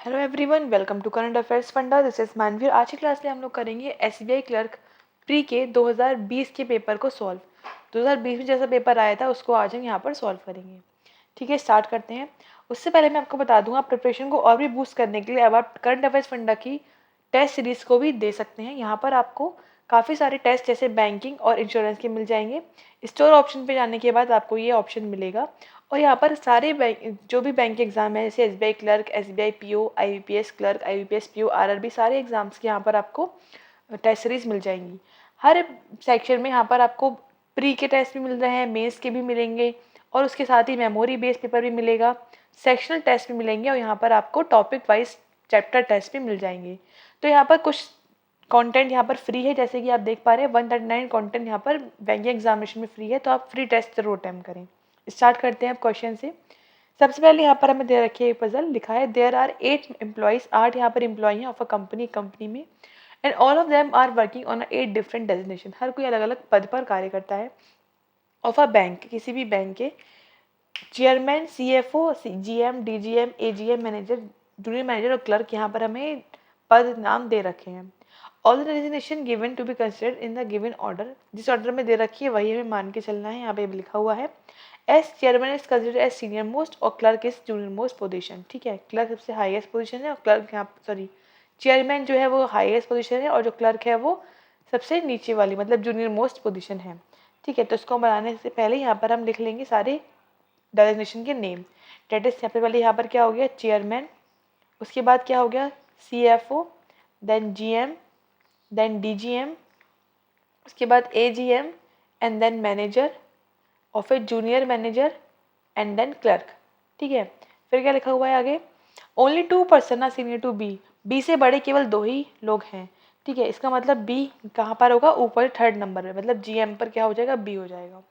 Hello everyone, welcome to current affairs funda. This is Manveer. आज की class में हम लोग करेंगे एसबीआई क्लर्क प्री के 2020 के पेपर को सॉल्व। 2020 में जैसा पेपर आया था उसको आज हम यहाँ पर सॉल्व करेंगे। ठीक है, स्टार्ट करते हैं। उससे पहले मैं आपको बता दूँ, आप प्रिपरेशन को और भी बूस्ट करने के लिए अब आप करंट अफेयर्स फंडा की टेस्ट सीरीज को भी दे सकते हैं। यहाँ पर आपको काफ़ी सारे टेस्ट जैसे बैंकिंग और इंश्योरेंस के मिल जाएंगे। स्टोर ऑप्शन पे जाने के बाद आपको ये ऑप्शन मिलेगा और यहाँ पर सारे बैंक जो भी बैंक एग्जाम है जैसे SBI clerk, SBI PO, IBPS clerk, IBPS PO, RRB, सारे एग्जाम्स के यहाँ पर आपको टेस्ट सीरीज मिल जाएंगी। हर सेक्शन में यहाँ पर आपको प्री के टेस्ट भी मिल रहे हैं, मेंस के भी मिलेंगे और उसके साथ ही मेमोरी बेस्ड पेपर भी मिलेगा, सेक्शनल टेस्ट भी मिलेंगे और यहाँ पर आपको टॉपिक वाइज चैप्टर टेस्ट भी मिल जाएंगे। तो यहाँ पर कुछ कंटेंट यहाँ पर फ्री है, जैसे कि आप देख पा रहे हैं 139 कंटेंट यहाँ पर बैंकिंग एग्जामिनेशन में फ्री है, तो आप फ्री टेस्ट जरूर अटेम्प्ट करें। स्टार्ट करते हैं आप क्वेश्चन से। सबसे पहले यहाँ पर हमें दे रखी है पजल, लिखा है देयर आर 8 एम्प्लॉइज, 8 यहाँ पर एम्प्लॉई हैं ऑफ अ कंपनी में, and all of them are working on 8 different designation. हर कोई अलग अलग पद पर कार्य करता है। ऑफ अ बैंक, किसी भी बैंक के chairman, CFO, GM, DGM, AGM, manager, junior manager और क्लर्क, यहाँ पर हमें पद नाम दे रखे हैं। All the designation given to be considered in the given order, जिस ऑर्डर में दे रखी है वही हमें मान के चलना है। यहाँ पे लिखा हुआ है as chairman is considered as senior most और clerk is junior most position. ठीक है, क्लर्क सबसे हाईएस्ट पोजीशन है और क्लर्क यहाँ चेयरमैन जो है वो हाईएस्ट पोजीशन है और जो क्लर्क है वो सबसे नीचे वाली मतलब जूनियर मोस्ट पोजीशन है। ठीक है, तो इसको बनाने से पहले यहाँ पर हम लिख लेंगे सारे डेजिग्नेशन के नेम। डेट इज सबसे पहले यहाँ पर क्या हो गया चेयरमैन, उसके बाद क्या हो गया CFO, then GM, then DGM, उसके बाद एजीएम एंड देन मैनेजर और फिर junior manager and then clerk. ठीक है, फिर क्या लिखा हुआ है आगे, only 2 person are senior to B, B से बड़े केवल 2 ही लोग हैं। ठीक है, इसका मतलब बी कहाँ पर होगा, ऊपर 3rd नंबर में, मतलब जीएम पर क्या हो जाएगा, बी हो जाएगा।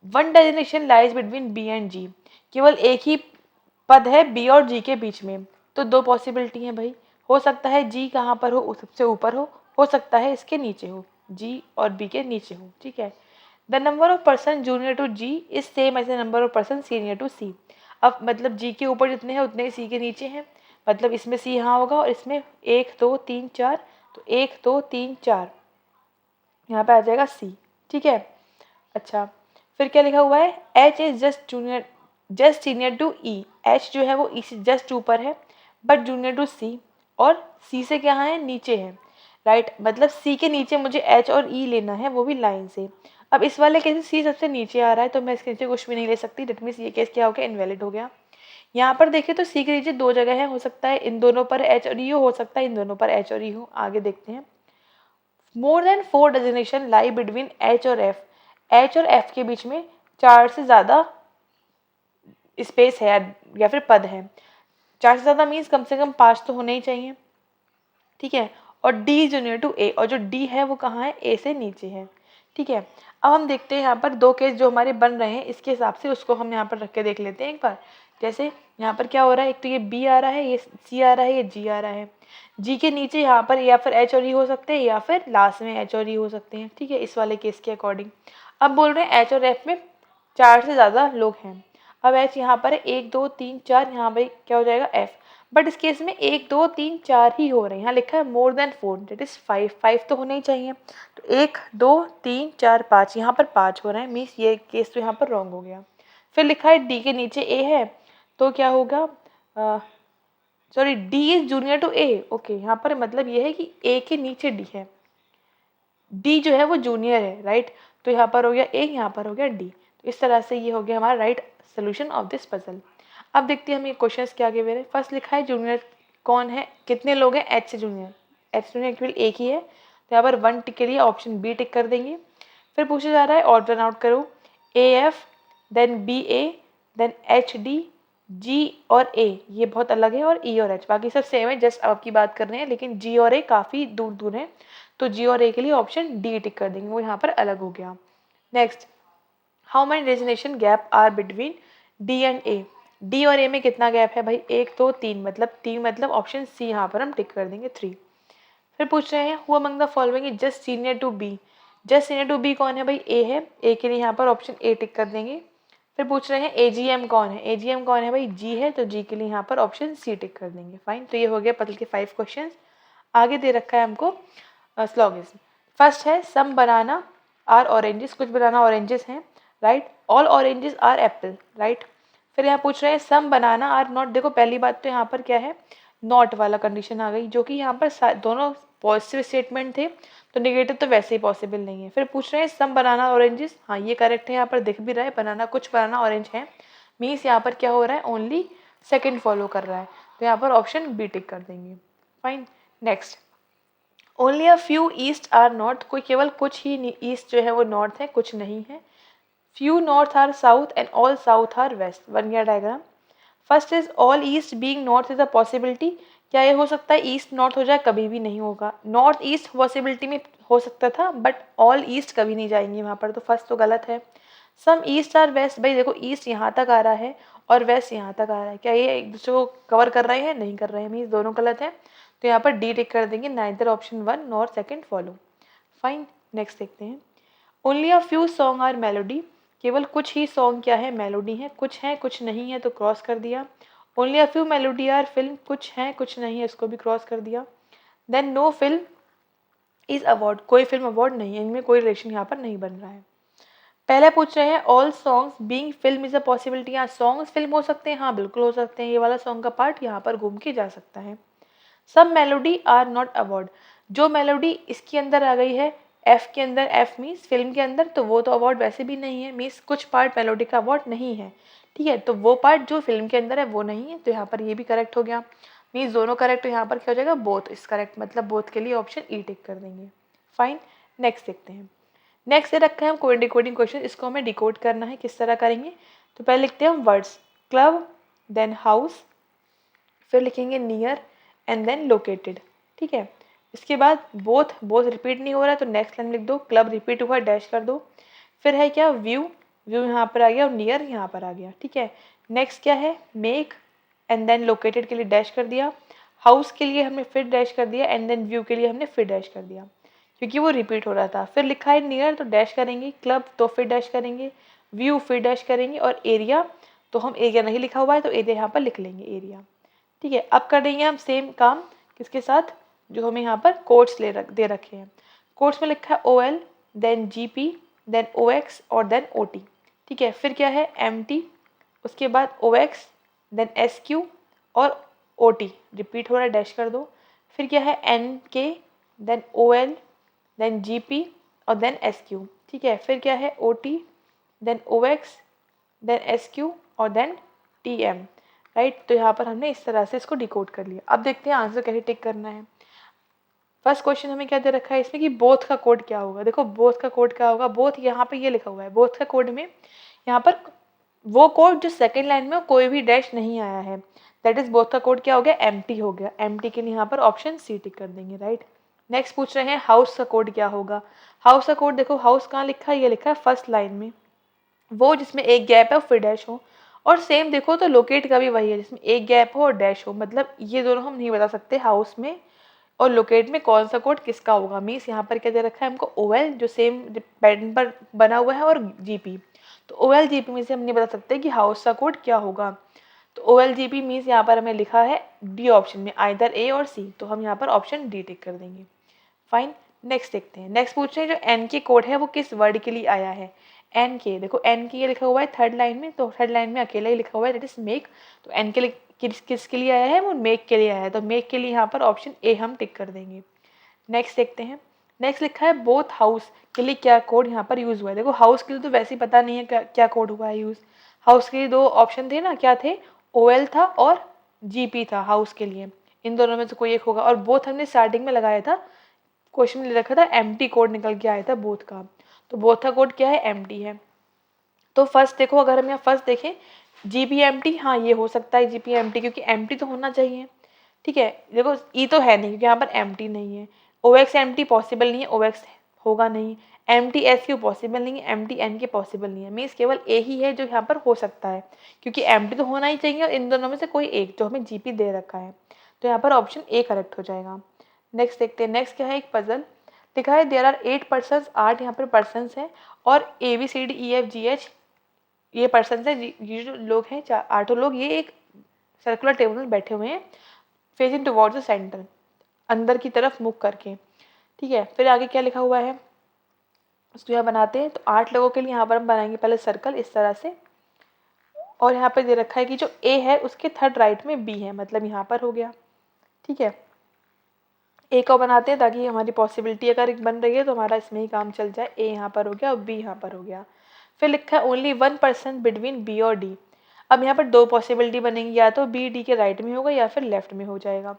One designation lies between B and G, केवल एक ही पद है बी और जी के बीच में, तो 2 पॉसिबिलिटी हैं भाई। हो सकता है जी कहाँ पर हो, सबसे ऊपर हो सकता है इसके नीचे हो, जी और बी के नीचे हो। ठीक है, the number of person junior to G is same as the number of person senior to C. अब मतलब जी के ऊपर जितने हैं उतने ही सी के नीचे हैं, मतलब इसमें सी यहाँ होगा और इसमें 1 2 3 4, तो 1 2 3 4 यहाँ पे आ जाएगा सी। ठीक है, अच्छा फिर क्या लिखा हुआ है, H is just senior to E, H जो है वो ई से जस्ट ऊपर है बट जूनियर टू सी, और सी से क्या है, नीचे है। राइट, मतलब सी के नीचे मुझे एच और ई लेना है, वो भी लाइन से। अब इस वाले केस में सी सबसे नीचे आ रहा है तो मैं इसके नीचे कुछ भी नहीं ले सकती, डेट मीन्स ये केस क्या हो गया, इनवैलिड हो गया। यहाँ पर देखिए तो सी के नीचे 2 जगह है, हो सकता है इन दोनों पर एच और ई हो सकता है इन दोनों पर एच और ई हो। आगे देखते हैं, more than 4 designation lie between H और एफ, एच और एफ के बीच में 4 से ज़्यादा स्पेस है या फिर पद है। 4 से ज़्यादा मीन्स कम से कम 5 तो होने ही चाहिए। ठीक है, और डी जूनियर टू ए, और जो डी है वो कहाँ है, ए से नीचे है। ठीक है, अब हम देखते हैं यहाँ पर 2 केस जो हमारे बन रहे हैं, इसके हिसाब से उसको हम यहाँ पर रख के देख लेते हैं एक बार। जैसे यहाँ पर क्या हो रहा है, एक तो ये बी आ रहा है, ये सी आ रहा है, ये जी आ रहा है। जी के नीचे यहाँ पर या फिर एच और ई हो सकते हैं या फिर लास्ट में एच और ई हो सकते हैं। ठीक है, इस वाले केस के अकॉर्डिंग अब बोल रहे हैं एच और एफ में 4 से ज़्यादा लोग हैं। अब एच यहाँ पर है 1 2 3 4, यहाँ भाई क्या हो जाएगा एफ, बट इस केस में 1 2 3 4 ही हो रहे हैं। यहाँ लिखा है मोर देन 4, डेट इज 5 तो होने ही चाहिए। तो 1 2 3 4 5, यहाँ पर 5 हो रहे हैं, मीन्स ये केस तो यहाँ पर रॉन्ग हो गया। फिर लिखा है डी के नीचे ए है, तो क्या होगा, sorry D is junior to A. Okay, यहाँ पर मतलब ये है कि ए के नीचे डी है, डी जो है वो जूनियर है। राइट, तो यहाँ पर हो गया ए, यहाँ पर हो गया डी। तो इस तरह से ये हो गया हमारा right solution of this puzzle. अब देखते हैं हम ये क्वेश्चंस क्या आगे मेरे। फर्स्ट लिखा है जूनियर कौन है, कितने लोग हैं एच से जूनियर, एच से जूनियर केवल एक ही है, तो यहाँ पर 1 टिक के लिए ऑप्शन बी टिक कर देंगे। फिर पूछा जा रहा है ऑर्डर आउट करो, A F, then B A, then H D, G और ए ये बहुत अलग है, और ई और एच बाकी सब सेम है, जस्ट आपकी बात कर रहे हैं, लेकिन जी और ए काफ़ी दूर दूर है, तो जी और ए के लिए ऑप्शन डी टिक कर देंगे, वो यहाँ पर अलग हो गया। Next, how many designation gap are between D and A, D और ए में कितना गैप है भाई, 1 2 3, मतलब 3, मतलब ऑप्शन सी यहाँ पर हम टिक कर देंगे 3। फिर पूछ रहे हैं who among the following is just senior to B, just senior to B कौन है भाई, ए है, ए के लिए यहाँ पर ऑप्शन ए टिक कर देंगे। फिर पूछ रहे हैं एजीएम कौन है, एजीएम कौन है भाई, जी है, तो जी के लिए यहाँ पर ऑप्शन सी टिक कर देंगे। फाइन, तो ये हो गया पजल के 5 क्वेश्चन। आगे दे रखा है हमको स्लोगन्स। फर्स्ट है सम बनाना आर ऑरेंजेस, कुछ बनाना ऑरेंजेस हैं, right. All oranges are apple, right. फिर यहाँ पूछ रहे हैं सम बनाना आर नॉट, देखो पहली बात तो यहाँ पर क्या है, नॉट वाला कंडीशन आ गई, जो कि यहाँ पर दोनों पॉजिटिव स्टेटमेंट थे, तो नेगेटिव तो वैसे ही पॉसिबल नहीं है। फिर पूछ रहे हैं सम बनाना ऑरेंजेस, हाँ ये करेक्ट है, यहाँ पर दिख भी रहा है बनाना, कुछ बनाना ऑरेंज है, मीन्स यहाँ पर क्या हो रहा है, ओनली सेकेंड फॉलो कर रहा है, तो यहाँ पर ऑप्शन बी टिक कर देंगे। Fine, next only a few east are north, कोई केवल कुछ ही ईस्ट जो है वो नॉर्थ है, कुछ नहीं है। Few north are south and all south are west, बन गया diagram. First is all east being north is a possibility, क्या ये हो सकता है ईस्ट नॉर्थ हो जाए, कभी भी नहीं होगा। नॉर्थ ईस्ट पॉसिबिलिटी में हो सकता था, बट ऑल ईस्ट कभी नहीं जाएंगे वहाँ पर, तो फर्स्ट तो गलत है। सम ईस्ट आर वेस्ट, भाई देखो ईस्ट यहाँ तक आ रहा है और वेस्ट यहाँ तक आ रहा है, क्या ये एक दूसरे को कवर कर रहे हैं, नहीं कर रहे हैं, मीन्स दोनों गलत है, तो यहाँ पर डी टिक कर देंगे, neither option 1 nor second follow. Fine, next देखते हैं। Only a few song are melody, केवल कुछ ही सॉन्ग क्या है, मेलोडी है, कुछ है कुछ नहीं है, तो क्रॉस कर दिया। Only a few melody are film, कुछ है कुछ नहीं है, इसको भी क्रॉस कर दिया। Then no film is award, कोई फिल्म अवार्ड नहीं है, इनमें कोई रिलेशन यहाँ पर नहीं बन रहा है। पहले पूछ रहे हैं all songs being film is a possibility, यहाँ सॉन्ग्स फिल्म हो सकते हैं, हाँ बिल्कुल हो सकते हैं, ये वाला सॉन्ग का पार्ट यहाँ पर घूम के जा सकता है। सब मेलोडी आर नॉट अवार्ड, जो मेलोडी इसके अंदर आ गई है एफ के अंदर, एफ मीन्स फिल्म के अंदर, तो वो तो अवार्ड वैसे भी नहीं है, मीन्स कुछ पार्ट मेलोडी का अवार्ड नहीं है, ठीक है, तो वो पार्ट जो फिल्म के अंदर है वो नहीं है, तो यहाँ पर ये भी करेक्ट हो गया, मीन्स दोनों करेक्ट, तो यहाँ पर क्या हो जाएगा, बोथ इज करेक्ट, मतलब बोथ के लिए ऑप्शन ई टिक कर देंगे। फाइन, नेक्स्ट देखते हैं। नेक्स्ट ये रखा है हम कोड डिकोडिंग क्वेश्चन, इसको हमें डिकोड करना है, किस तरह करेंगे, तो पहले लिखते हैं हम वर्ड्स, क्लब, देन हाउस, फिर लिखेंगे नियर एंड देन लोकेटेड, ठीक है। इसके बाद बोथ, बोथ रिपीट नहीं हो रहा है, तो नेक्स्ट लाइन लिख दो, क्लब रिपीट हुआ डैश कर दो। फिर है क्या, व्यू, व्यू यहाँ पर आ गया और नियर यहाँ पर आ गया, ठीक है। नेक्स्ट क्या है, मेक एंड देन लोकेटेड के लिए डैश कर दिया, हाउस के लिए हमने फिर डैश कर दिया, एंड देन व्यू के लिए हमने फिर डैश कर दिया, क्योंकि वो रिपीट हो रहा था। फिर लिखा है नियर तो डैश करेंगे, क्लब तो फिर डैश करेंगे, व्यू फिर डैश करेंगे, और एरिया तो हम एरिया नहीं लिखा हुआ है तो एरिया यहाँ पर लिख लेंगे एरिया, ठीक है। अब करेंगे हम सेम काम किसके साथ, जो हमें यहाँ पर कोट्स दे रखे हैं। कोट्स में लिखा है O L, then G P, then O X और देन ओ टी, ठीक है। फिर क्या है एम टी, उसके बाद O X, then S Q और ओ टी, रिपीट हो रहा है डैश कर दो। फिर क्या है N K, then O L, then G P और देन एस क्यू, ठीक है। फिर क्या है O T, then O X, then S Q और देन टी एम, राइट। तो यहाँ पर हमने इस तरह से इसको डिकोड कर लिया। अब देखते हैं आंसर कैसे टिक करना है। फर्स्ट क्वेश्चन हमें क्या दे रखा है इसमें कि बोथ का कोड क्या होगा, देखो बोथ का कोड क्या होगा, बोथ यहाँ पे ये लिखा हुआ है, बोथ का कोड में यहाँ पर वो कोड जो सेकेंड लाइन में कोई भी डैश नहीं आया है, दैट इज बोथ का कोड क्या हो गया, एम्प्टी हो गया। एम्प्टी के लिए यहाँ पर ऑप्शन सी टिक कर देंगे, राइट। नेक्स्ट पूछ रहे हैं हाउस का कोड क्या होगा। हाउस का कोड देखो, हाउस कहाँ लिखा है, ये लिखा है फर्स्ट लाइन में, वो जिसमें एक गैप है फिर डैश हो, और सेम देखो तो लोकेट का भी वही है जिसमें एक गैप हो और डैश हो, मतलब ये दोनों हम नहीं बता सकते हाउस में और लोकेट में कौन सा कोड किसका होगा। मीन्स यहाँ पर क्या दे रखा है हमको ओ एल जो सेम पैटर्न पर बना हुआ है और जी पी, तो ओ एल जी पी में से हम नहीं बता सकते कि हाउस का कोड क्या होगा, तो O L G P means यहाँ पर हमें लिखा है डी ऑप्शन में आइदर ए और सी, तो हम यहाँ पर ऑप्शन डी टिक कर देंगे। फाइन, नेक्स्ट देखते हैं। नेक्स्ट पूछ रहे हैं जो एन के कोड है वो किस वर्ड के लिए आया है। एन के देखो, एन के ये लिखा हुआ है थर्ड लाइन में, तो थर्ड लाइन में अकेला ही लिखा हुआ है दैट इज मेक, तो एन के लिए किसके लिए आया है, वो मेक के लिए आया है, तो मेक के लिए यहाँ पर ऑप्शन ए हम टिक कर देंगे। नेक्स्ट देखते हैं। नेक्स्ट लिखा है बोथ हाउस के लिए क्या कोड यहाँ पर यूज़ हुआ है। देखो हाउस के लिए तो वैसे ही पता नहीं है क्या कोड हुआ है यूज़। हाउस के लिए दो ऑप्शन थे ना, क्या थे, ओ एल था और जी पी था हाउस के लिए, इन दोनों में से कोई एक होगा, और बोथ हमने स्टार्टिंग में लगाया था, क्वेश्चन में रखा था एम्प्टी कोड निकल के आया था बोथ का, तो बोथ का कोड क्या है, एम्प्टी है। तो फर्स्ट देखो, अगर हम यहाँ फर्स्ट देखें जी पी एम टी, हाँ ये हो सकता है जी पी एम टी, क्योंकि एम टी तो होना चाहिए, ठीक है। देखो ई तो है नहीं क्योंकि यहाँ पर एम टी नहीं है, O X M T possible नहीं है, ओ एक्स होगा नहीं, M T S Q possible नहीं है, M T N K possible नहीं है, मीन्स केवल ए ही है जो यहाँ पर हो सकता है, क्योंकि एम टी तो होना ही चाहिए और इन दोनों में से कोई एक जो हमें जी पी दे रखा है, तो यहाँ पर ऑप्शन ए करेक्ट हो जाएगा। नेक्स्ट देखते हैं। नेक्स्ट क्या है, एक पजल लिखा है देयर आर 8 पर्सन, 8 यहाँ पर पर्सन है, और A B C D E F G H ये पर्सन है, ये जो लोग हैं 8 लोग, ये एक सर्कुलर टेबल में बैठे हुए हैं फेसिंग टुवर्ड्स द सेंटर, अंदर की तरफ मुख करके। ठीक है, फिर आगे क्या लिखा हुआ है उसको यहाँ बनाते हैं। तो 8 लोगों के लिए यहाँ पर हम बनाएंगे पहले सर्कल इस तरह से, और यहाँ पे दे रखा है कि जो ए है उसके थर्ड राइट में बी है, मतलब यहाँ पर हो गया। ठीक है, ए को बनाते हैं ताकि हमारी पॉसिबिलिटी अगर एक बन रही है तो हमारा इसमें ही काम चल जाए। ए यहाँ पर हो गया और बी यहाँ पर हो गया। फिर लिखा है ओनली 1% बिटवीन बी और डी। अब यहाँ पर 2 पॉसिबिलिटी बनेंगी, या तो बी डी के राइट में होगा या फिर लेफ्ट में हो जाएगा।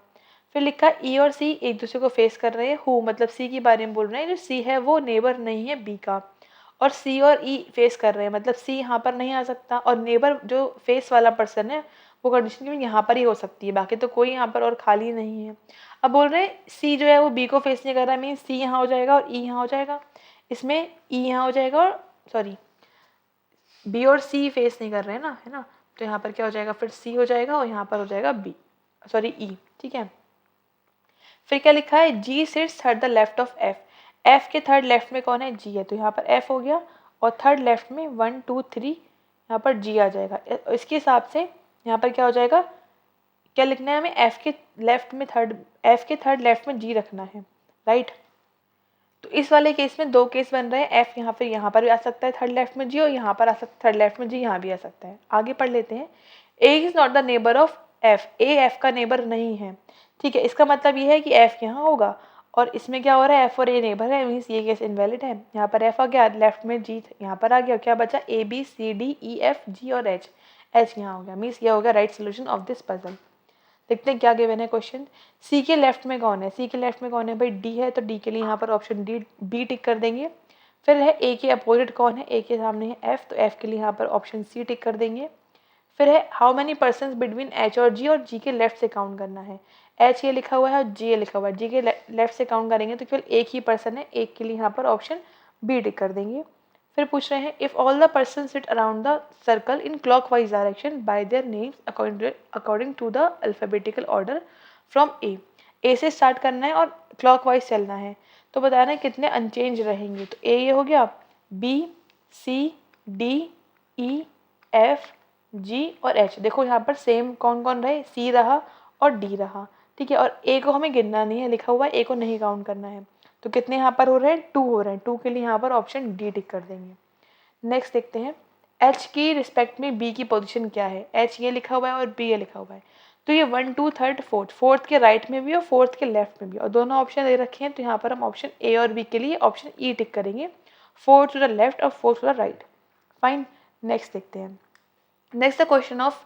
फिर लिखा है ई और सी एक दूसरे को फेस कर रहे हैं, हु मतलब सी के बारे में बोल रहे हैं, जो सी है वो नेबर नहीं है बी का, और सी और ई फेस कर रहे हैं, मतलब सी यहाँ पर नहीं आ सकता, और नेबर जो फेस वाला पर्सन है वो कंडीशन केवल यहाँ पर ही हो सकती है, बाकी तो कोई यहाँ पर और खाली नहीं है। अब बोल रहे हैं सी जो है वो बी को फेस नहीं कर रहा है, मीन सी यहाँ हो जाएगा और ई यहाँ हो जाएगा, इसमें ई यहाँ हो जाएगा, और सॉरी बी और सी फेस नहीं कर रहे हैं ना, है ना, तो यहाँ पर क्या हो जाएगा, फिर सी हो जाएगा और यहाँ पर हो जाएगा बी, सॉरी ई। ठीक है, फिर क्या लिखा है G sits third the left of F. F के थर्ड लेफ्ट में कौन है, जी है, तो यहाँ पर एफ हो गया, और थर्ड लेफ्ट में 1 2 3 यहाँ पर जी आ जाएगा। इसके हिसाब से यहाँ पर क्या हो जाएगा, क्या लिखना है हमें, एफ के थर्ड लेफ्ट में जी रखना है, राइट। तो इस वाले केस में 2 केस बन रहे हैं, एफ यहाँ पर भी आ सकता है थर्ड लेफ्ट में जी, और यहाँ पर आ सकता है थर्ड लेफ्ट में जी, यहाँ भी आ सकता है। आगे पढ़ लेते हैं। A is not the neighbour of F, A F का नेबर नहीं है। ठीक है, इसका मतलब ये है कि एफ यहाँ होगा, और इसमें क्या हो रहा है, एफ और ए नेबर है, मीन्स ये केस इनवैलिड है। यहाँ पर एफ आ गया, लेफ्ट में जी यहाँ पर आ गया, क्या बचा, A B C D E F G और एच, एच यहाँ हो गया, मीन्स ये हो गया right solution of this puzzle. देखते हैं क्या गिवन है क्वेश्चन। सी के लेफ्ट में कौन है, सी के लेफ्ट में कौन है भाई, डी है, तो डी के लिए यहाँ पर ऑप्शन डी बी टिक कर देंगे। फिर है ए के अपोजिट कौन है, ए के सामने है एफ, तो एफ के लिए यहाँ पर ऑप्शन सी टिक कर देंगे। फिर है how many person between H और जी के लेफ्ट से काउंट करना है। एच ये लिखा हुआ है और जी ये लिखा हुआ है, जी के लेफ्ट से काउंट करेंगे तो केवल एक ही पर्सन है, एक के लिए यहाँ पर ऑप्शन बी टिक कर देंगे। फिर पूछ रहे हैं if all the person sit around the circle in clockwise direction by their names according to the alphabetical order from A से स्टार्ट करना है और क्लॉकवाइज चलना है, तो बताना है कितने अनचेंज रहेंगे। तो ए ये हो गया, B C D E F G और एच, देखो यहाँ पर सेम कौन कौन रहे, सी रहा और डी रहा। ठीक है, और ए को हमें गिनना नहीं है, लिखा हुआ है ए को नहीं काउंट करना है, तो कितने यहाँ पर हो रहे हैं, 2 हो रहे हैं, 2 के लिए यहाँ पर ऑप्शन डी टिक कर देंगे। नेक्स्ट देखते हैं एच की रिस्पेक्ट में बी की पोजीशन क्या है। एच ये लिखा हुआ है और बी ये लिखा हुआ है, तो ये 1 2 3 4, फोर्थ के राइट में भी और फोर्थ के लेफ्ट में भी, और दोनों ऑप्शन दे रखे हैं, तो यहाँ पर हम ऑप्शन ए और बी के लिए ऑप्शन ई टिक करेंगे, 4 टू द लेफ्ट और 4 to the right. Fine, next देखते हैं। Next the question of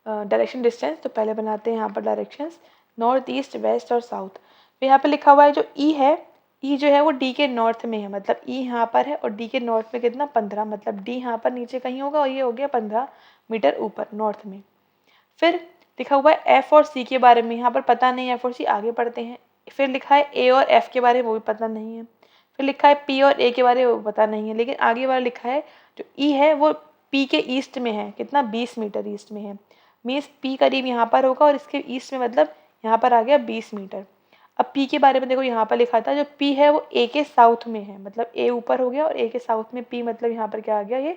direction distance. तो पहले बनाते हैं यहाँ पर डायरेक्शंस, नॉर्थ ईस्ट वेस्ट और साउथ। तो यहाँ पे लिखा हुआ है जो ई है, ई जो है वो डी के नॉर्थ में है, मतलब ई यहाँ पर है और डी के नॉर्थ में कितना 15, मतलब डी यहाँ पर नीचे कहीं होगा और ये हो गया 15 मीटर ऊपर नॉर्थ में। फिर लिखा हुआ है एफ और सी के बारे में, यहाँ पर पता नहीं, एफ और सी आगे पढ़ते हैं। फिर लिखा है ए और एफ के बारे में, वो भी पता नहीं है। फिर लिखा है पी और ए के बारे में, वो पता नहीं है, लेकिन आगे वाला लिखा है जो ई है वो पी के ईस्ट में है, कितना 20 मीटर ईस्ट में है, मीन्स पी करीब यहाँ पर होगा और इसके ईस्ट में मतलब यहाँ पर आ गया 20 मीटर। अब पी के बारे में देखो यहाँ पर लिखा था जो पी है वो ए के साउथ में है, मतलब ए ऊपर हो गया और ए के साउथ में पी, मतलब यहाँ पर क्या आ गया, ये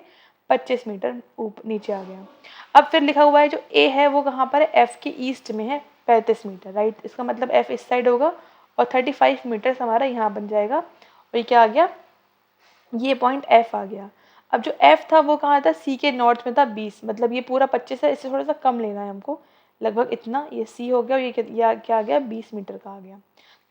25 मीटर ऊपर नीचे आ गया। अब फिर लिखा हुआ है जो ए है वो कहाँ पर है, एफ के ईस्ट में है 35 मीटर, राइट, इसका मतलब एफ इस साइड होगा और 35 मीटर हमारा यहाँ बन जाएगा, और ये क्या आ गया, ये पॉइंट एफ आ गया। अब जो एफ था वो कहाँ था, सी के नॉर्थ में था 20, मतलब ये पूरा 25 है, इससे थोड़ा सा कम लेना है हमको, लगभग इतना, ये सी हो गया और ये क्या आ गया 20 मीटर का आ गया।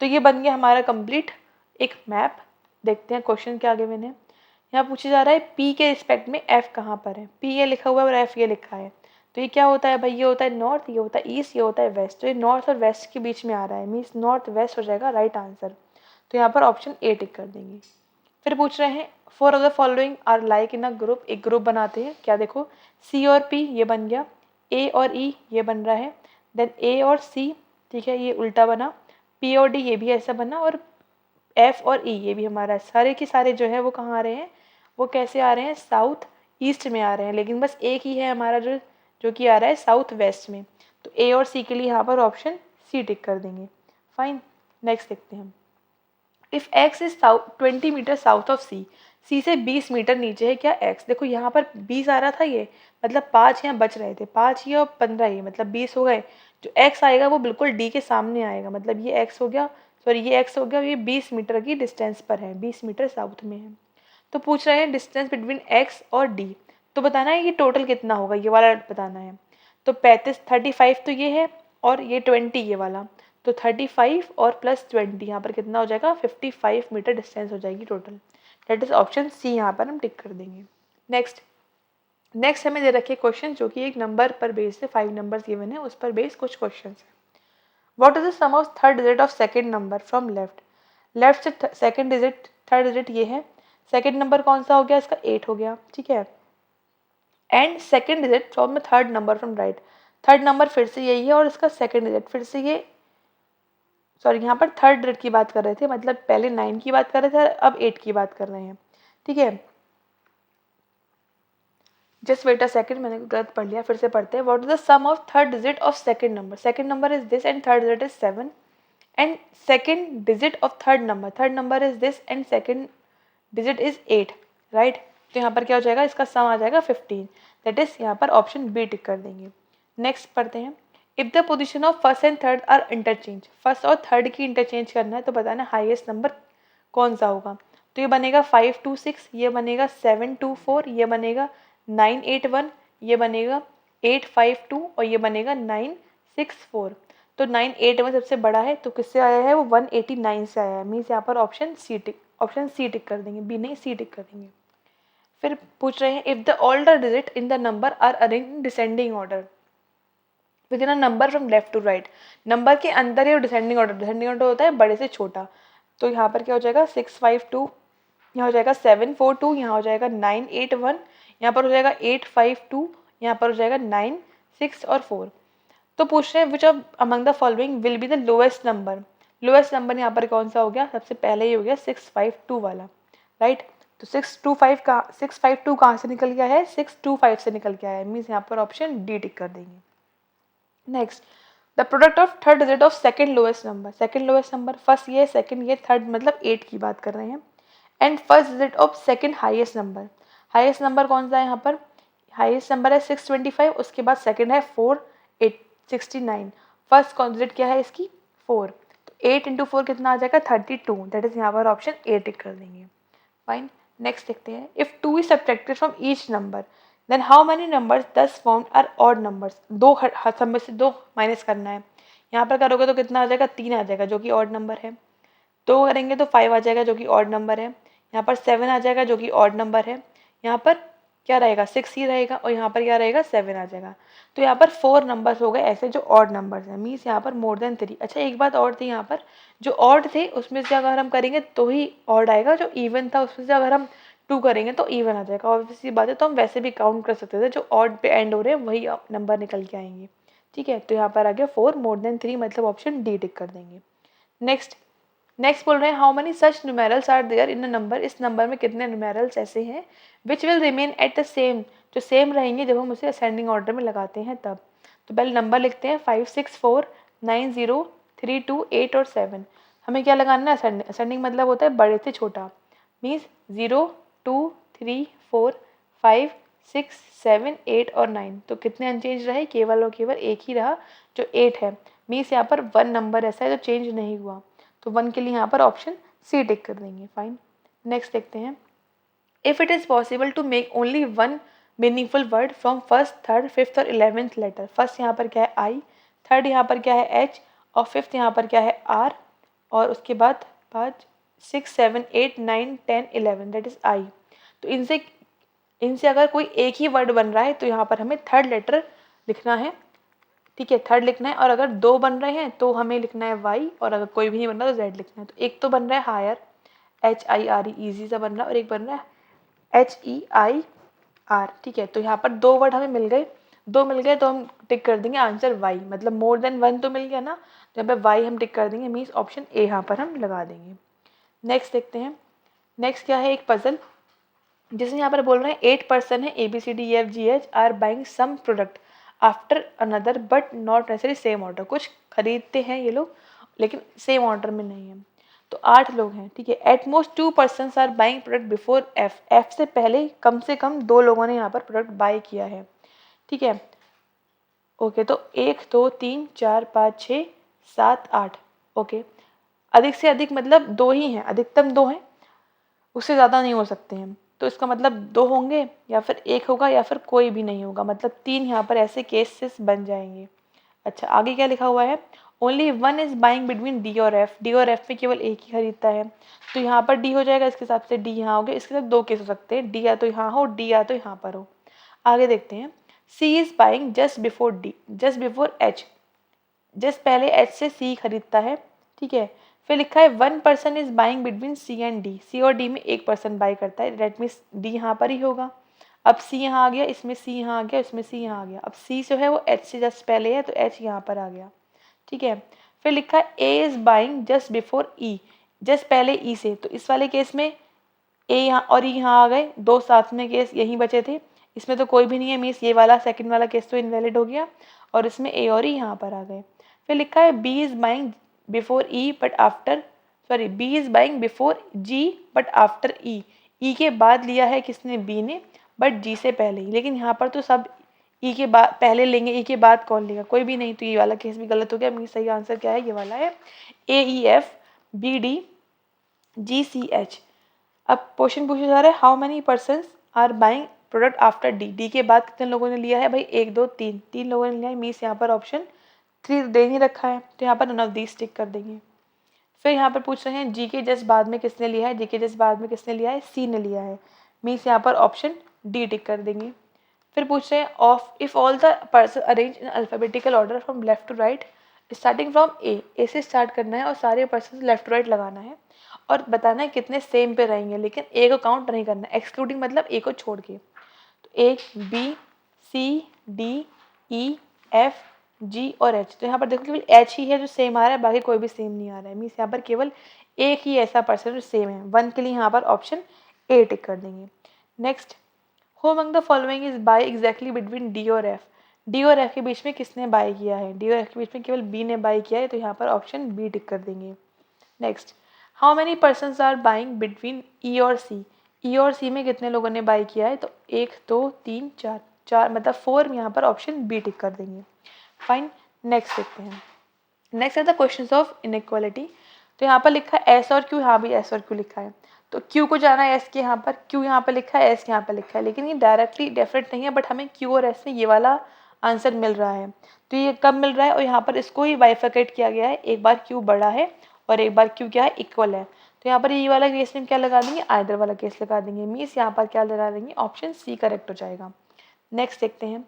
तो ये बन गया हमारा कंप्लीट एक मैप। देखते हैं क्वेश्चन क्या आगे मैंने यहाँ पूछा जा रहा है, पी के रिस्पेक्ट में एफ कहाँ पर है, पी ये लिखा हुआ है और एफ ये लिखा है, तो ये क्या होता है भाई, ये होता है नॉर्थ, ये होता है ईस्ट, ये होता है वेस्ट, तो ये नॉर्थ और वेस्ट के बीच में आ रहा है, मीन्स नॉर्थ वेस्ट हो जाएगा राइट आंसर, तो यहाँ पर ऑप्शन ए टिक कर देंगे। फिर पूछ रहे हैं 4 of the following are like in a group, एक ग्रुप बनाते हैं, क्या देखो सी और पी ये बन गया, ए और ई ये बन रहा है, देन ए और सी, ठीक है ये उल्टा बना, पी और डी ये भी ऐसा बना, और एफ और ई ये भी हमारा, सारे के सारे जो है वो कहाँ आ रहे हैं, वो कैसे आ रहे हैं, साउथ ईस्ट में आ रहे हैं, लेकिन बस एक ही है हमारा जो कि आ रहा है साउथ वेस्ट में, तो ए और सी के लिए यहाँ पर ऑप्शन सी टिक कर देंगे। फाइन, नेक्स्ट देखते हैं हम। If x is 20 metre south of C से 20 मीटर नीचे है क्या x। देखो यहाँ पर 20 आ रहा था, ये मतलब 5 यहाँ बच रहे थे, 5 ये और 15 ये, मतलब 20 हो गए। जो x आएगा वो बिल्कुल d के सामने आएगा, मतलब ये x हो गया, सॉरी ये x हो गया, ये 20 मीटर की डिस्टेंस पर है, 20 मीटर साउथ में है। तो पूछ रहे हैं डिस्टेंस बिटवीन x और d, तो बताना है कि टोटल कितना होगा, ये वाला बताना है। तो 35 तो ये है और ये 20 ये वाला, तो 35 और प्लस 20 यहाँ पर कितना हो जाएगा, 55 मीटर डिस्टेंस हो जाएगी total. That is option C, यहाँ पर हम टिक कर देंगे। नेक्स्ट हमें दे रखे क्वेश्चन जो कि एक नंबर पर बेस है, 5 नंबर्स गिवन है, उस पर बेस कुछ क्वेश्चन है। What is the sum of third digit of second number from left से सेकंड डिजिट, थर्ड डिजिट ये है, सेकंड नंबर कौन सा हो गया, इसका 8 हो गया, ठीक है। And second digit from the third number from right, third number फिर से यही है और इसका सेकंड डिजिट फिर से ये, सॉरी यहाँ पर थर्ड डिजिट की बात कर रहे थे, मतलब पहले 9 की बात कर रहे थे, अब 8 की बात कर रहे हैं, ठीक है। जस्ट वेट अ सेकंड, मैंने गलत पढ़ लिया, फिर से पढ़ते हैं। What is the sum of third digit of second number is this and third digit is 7 and second digit of third number is this and second digit is 8, right. तो यहाँ पर क्या हो जाएगा, इसका सम आ जाएगा 15, दैट इज यहाँ पर ऑप्शन बी टिक कर देंगे। नेक्स्ट पढ़ते हैं। If the position of first and third are interchange, first और थर्ड की इंटरचेंज करना है तो बताना हाईएस्ट नंबर कौन सा होगा। तो ये बनेगा 526, ये बनेगा 724, ये बनेगा 981, ये बनेगा 852 और ये बनेगा 964। तो 981 सबसे बड़ा है, तो किससे आया है, वो 189 से आया है, मीन्स यहाँ पर ऑप्शन सी टिक कर देंगे, बी नहीं सी टिक कर देंगे। फिर पूछ रहे हैं if the older digit in the number are arrange in descending order within number from left to right, number के अंदर ही डिसेंडिंग ऑर्डर होता है बड़े से छोटा। तो यहाँ पर क्या हो जाएगा 652, यहाँ हो जाएगा 742, यहाँ हो जाएगा 981, यहाँ पर हो जाएगा 852, यहाँ पर हो जाएगा 9, 6 और 4। तो पूछ रहे हैं which of among the following will be the lowest number यहाँ पर कौन सा हो गया, सबसे पहले ही हो गया 652 वाला, राइट। तो 652 कहाँ से निकल गया है, 625 से निकल के आया है, मीन्स यहाँ पर ऑप्शन डी टिक कर देंगे। Next, the product of third digit of second lowest number, first ये सेकंड ये थर्ड, मतलब 8 की बात कर रहे हैं, and first digit of second highest number कौन सा है, यहाँ पर हाईएस्ट नंबर है 625, उसके बाद सेकंड है 469, फर्स्ट कौन डिजिट क्या है इसकी 4, तो 8 इंटू 4 कितना आ जाएगा 32, दैट इज यहाँ पर ऑप्शन ए टिक कर देंगे। फाइन, नेक्स्ट देखते हैं। If 2 is subtracted from each number then how many numbers thus form are odd numbers, दो सब में से 2 माइनस करना है। यहाँ पर करोगे तो कितना आ जाएगा 3 आ जाएगा जो कि ऑड नंबर है, 2 करेंगे तो 5 आ जाएगा जो कि ऑड नंबर है, यहाँ पर 7 आ जाएगा जो कि ऑड नंबर है, यहाँ पर क्या रहेगा 6 ही रहेगा और यहाँ पर क्या रहेगा 7 आ जाएगा। तो यहाँ पर 4 नंबर्स हो गए ऐसे जो ऑड नंबर्स हैं, मीन्स यहाँ पर मोर देन 3। अच्छा एक बात और थी, यहाँ पर जो ऑड थे उसमें से अगर हम करेंगे तो ही ऑड आएगा, जो इवन था उसमें से अगर हम 2 करेंगे तो इवन आ जाएगा, ऑब्वियसली बात है। तो हम वैसे भी काउंट कर सकते थे, जो ऑड पे एंड हो रहे हैं वही नंबर निकल के आएंगे, ठीक है। तो यहाँ पर आ गया 4 मोर देन 3, मतलब ऑप्शन डी टिक कर देंगे। नेक्स्ट बोल रहे हैं how many such numerals are there in a number, इस नंबर में कितने न्यूमेरल्स ऐसे हैं which will remain at the same, जो सेम रहेंगे जब हम उसे असेंडिंग ऑर्डर में लगाते हैं तब। तो पहले नंबर लिखते हैं 5 6 4 9 0 3 2 8 और 7। हमें क्या लगाना है, असेंडिंग मतलब होता है बड़े से छोटा, मीन्स 0 2 3 4 5 6 7 8 और 9। तो कितने अनचेंज रहे, केवल और केवल एक ही रहा जो 8 है, मीन्स यहाँ पर 1 नंबर ऐसा है जो चेंज नहीं हुआ, तो 1 के लिए यहाँ पर ऑप्शन सी टिक कर देंगे। फाइन, नेक्स्ट देखते हैं। If it is possible to make only one meaningful word from first third fifth और 11th लेटर, फर्स्ट यहाँ पर क्या है आई, थर्ड यहाँ पर क्या है एच और फिफ्थ यहाँ पर क्या है आर, और उसके बाद 6 7 8 9 10 11 दैट इज आई। तो इनसे अगर कोई एक ही वर्ड बन रहा है तो यहाँ पर हमें थर्ड लेटर लिखना है, ठीक है, थर्ड लिखना है। और अगर 2 बन रहे हैं तो हमें लिखना है वाई, और अगर कोई भी नहीं बन रहा तो जेड लिखना है। तो एक तो बन रहा है हायर HIRE, ईजी सा बन रहा है, और एक बन रहा है HEIR, ठीक है। तो यहाँ पर 2 वर्ड हमें मिल गए, 2 मिल गए तो हम टिक कर देंगे आंसर वाई, मतलब मोर देन 1 तो मिल गया ना, तो यहाँ पर वाई हम टिक कर देंगे, मीन्स ऑप्शन ए यहाँ पर हम लगा देंगे। नेक्स्ट देखते हैं। नेक्स्ट क्या है, एक पजल जिसमें यहाँ पर बोल रहे हैं 8 पर्सन है ABCDEFGH are buying some product after another but not necessary same order, कुछ खरीदते हैं ये लोग लेकिन सेम ऑर्डर में नहीं है। तो 8 लोग हैं, ठीक है। At most 2 persons are buying product before F, F से पहले कम से कम 2 लोगों ने यहाँ पर प्रोडक्ट बाय किया है, ठीक है। ओके, तो 1 2 3 4 5 6 7 8, ओके। अधिक से अधिक मतलब 2 ही हैं, अधिकतम 2 हैं, उससे ज़्यादा नहीं हो सकते हैं। तो इसका मतलब 2 होंगे या फिर 1 होगा या फिर कोई भी नहीं होगा, मतलब 3 यहाँ पर ऐसे केसेस बन जाएंगे। अच्छा, आगे क्या लिखा हुआ है, only one is buying between D और एफ, डी और एफ में केवल एक ही खरीदता है, तो यहाँ पर डी हो जाएगा, इसके हिसाब से डी यहाँ हो गया। इसके साथ 2 केस हो सकते हैं, डी या तो यहाँ हो, डी या तो यहाँ पर हो। आगे देखते हैं, C is buying just before D, just before H, just पहले एच से सी खरीदता है, ठीक है। फिर लिखा है one person is buying between C and D, C और डी में एक पर्सन बाई करता है, डेट मीन्स डी यहाँ पर ही होगा। अब सी यहाँ आ गया, इसमें सी यहाँ आ गया, इसमें सी यहाँ आ गया। अब सी जो है वो एच से जस्ट पहले है, तो एच यहाँ पर आ गया, ठीक है। फिर लिखा है A is buying just before E, just पहले ई से, तो इस वाले केस में ए यहाँ और ई यहाँ आ गए, 2 साथ में केस यहीं बचे थे, इसमें तो कोई भी नहीं है, मीन्स ये वाला सेकंड वाला केस तो इनवैलिड हो गया, और इसमें ए और ई यहाँ पर आ गए। फिर लिखा है B is buying before E but after, sorry, B is buying before G but after E, E के बाद लिया है किसने, बी ने, बट जी से पहले ही। लेकिन यहाँ पर तो सब ई के बाद पहले लेंगे, ई के बाद कौन लेगा, कोई भी नहीं, तो ये वाला केस भी गलत हो गया। मीन्स सही आंसर क्या है, ये वाला है, A E F B D G C H. अब क्वेश्चन पूछा जा रहा है, how many person are buying product after D, D के बाद कितने लोगों ने लिया है भाई, 1 2 3, 3 लोगों ने लिया है। मीन्स यहाँ पर ऑप्शन 3 दे नहीं रखा है, तो यहाँ पर नन ऑफ दीज टिक कर देंगे। फिर यहाँ पर पूछ रहे हैं जी के जस्ट बाद में किसने लिया है, जी के जस्ट बाद में किसने लिया है, सी ने लिया है, मीन्स यहाँ पर ऑप्शन डी टिक कर देंगे। फिर पूछ रहे हैं of if all the person arrange in alphabetical order from left to right, starting from A से स्टार्ट करना है और सारे पर्सन लेफ्ट टू राइट लगाना है और बताना है कितने सेम पे रहेंगे, लेकिन ए को काउंट नहीं करना, एक्सक्लूडिंग मतलब ए को छोड़ के। तो A B C D E F G और एच, तो यहाँ पर देखो केवल एच ही है जो सेम आ रहा है, बाकी कोई भी सेम नहीं आ रहा है। मीन्स यहाँ पर केवल एक ही ऐसा पर्सन जो सेम है, 1 के लिए यहाँ पर ऑप्शन ए टिक कर देंगे। Next, who among the following is by exactly between D और एफ, डी और एफ के बीच में किसने बाय किया है, डी और एफ के बीच में केवल बी ने बाय किया है, तो यहाँ पर ऑप्शन बी टिक कर देंगे। Next, how many persons are buying between E और सी, ई और सी में कितने लोगों ने बाय किया है, तो 1 2 3 4, 4 मतलब 4, यहाँ पर ऑप्शन बी टिक कर देंगे। फाइन, नेक्स्ट देखते हैं। नेक्स्ट है द क्वेश्चंस ऑफ इनइक्वालिटी, तो यहाँ पर लिखा है एस और क्यू, यहाँ भी एस और क्यू लिखा है, तो क्यू को जाना है एस के यहाँ पर, क्यू यहाँ पर लिखा है, एस यहाँ पर लिखा है, लेकिन ये डायरेक्टली डेफिनेट नहीं है, बट हमें क्यू और एस में ये वाला आंसर मिल रहा है। तो ये कब मिल रहा है, और यहाँ पर इसको ही बाइफिकेट किया गया है, एक बार क्यू बड़ा है और एक बार क्यू क्या है, इक्वल है। तो यहाँ पर ये वाला केस में क्या लगा देंगे, आइदर वाला केस लगा देंगे, मीन्स यहाँ पर क्या लगा देंगे, ऑप्शन सी करेक्ट हो जाएगा। नेक्स्ट देखते हैं,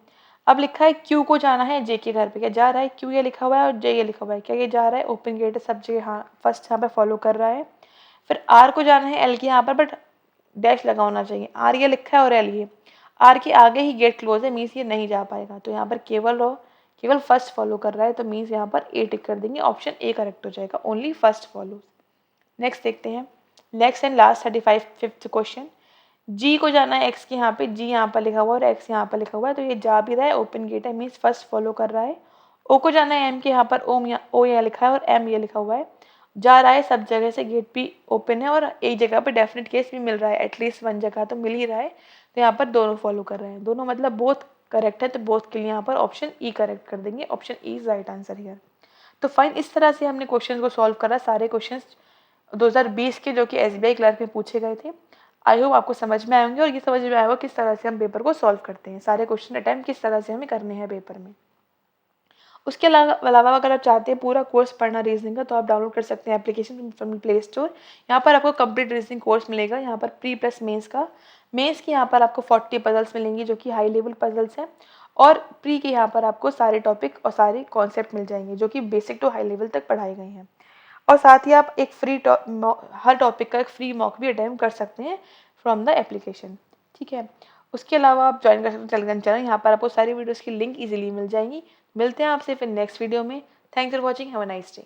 अब लिखा है क्यू को जाना है जे के घर पे, क्या जा रहा है, क्यू ये लिखा हुआ है और जे ये लिखा हुआ है, क्या ये जा रहा है, ओपन गेट है सब जगह, हाँ फर्स्ट यहाँ पे फॉलो कर रहा है। फिर आर को जाना है एल के यहाँ पर, बट डैश लगा होना चाहिए, आर ये लिखा है और एल ये, आर के आगे ही गेट क्लोज है, मीन्स ये नहीं जा पाएगा, तो यहाँ पर केवल फर्स्ट फॉलो कर रहा है, तो मीन्स यहाँ पर ए टिक कर देंगे, ऑप्शन ए करेक्ट हो जाएगा, ओनली फर्स्ट फॉलो। नेक्स्ट देखते हैं, next and last 5th question, G को जाना है एक्स के यहाँ पे, जी यहाँ पर लिखा हुआ है और एक्स यहाँ पर लिखा हुआ है, तो ये जा भी रहा है, ओपन गेट है, मीन्स फर्स्ट फॉलो कर रहा है। ओ को जाना है एम के यहाँ पर, ओ यहाँ लिखा है और एम ये लिखा हुआ है, जा रहा है सब जगह से, गेट भी ओपन है और एक जगह पे डेफिनेट केस भी मिल रहा है, एटलीस्ट 1 जगह तो मिल ही रहा है, तो यहाँ पर दोनों फॉलो कर रहे हैं, दोनों मतलब बोथ करेक्ट है, तो बोथ के लिए यहाँ पर ऑप्शन ई करेक्ट कर देंगे, option E is right answer here. तो फाइन, इस तरह से हमने क्वेश्चन को सॉल्व करा, सारे क्वेश्चन 2020 के जो कि SBI क्लर्क में पूछे गए थे। आई होप आपको समझ में आए होंगे और ये समझ में आया होगा किस तरह से हम पेपर को सॉल्व करते हैं, सारे क्वेश्चन अटैम्प्ट किस तरह से हमें करने हैं पेपर में। उसके अलावा अगर आप चाहते हैं पूरा कोर्स पढ़ना रीजनिंग का, तो आप डाउनलोड कर सकते हैं एप्लीकेशन फ्रॉम प्ले स्टोर। यहाँ पर आपको कंप्लीट रीजनिंग कोर्स मिलेगा, यहाँ पर प्री प्लस मेंस का, मेंस की यहाँ पर आपको 40 पजल्स मिलेंगी जो कि हाई लेवल पजल्स हैं, और प्री के यहाँ पर आपको सारे टॉपिक और सारे कॉन्सेप्ट मिल जाएंगे जो कि बेसिक टू हाई लेवल तक पढ़ाए गए हैं। और साथ ही आप एक हर टॉपिक का एक फ्री मॉक भी अटेम्प्ट कर सकते हैं फ्रॉम द एप्लीकेशन, ठीक है। उसके अलावा आप ज्वाइन कर सकते हैं टेलीग्राम चैनल, यहाँ पर आपको सारी वीडियोस की लिंक इजीली मिल जाएंगी। मिलते हैं आपसे फिर नेक्स्ट वीडियो में। Thanks for watching, have a nice day.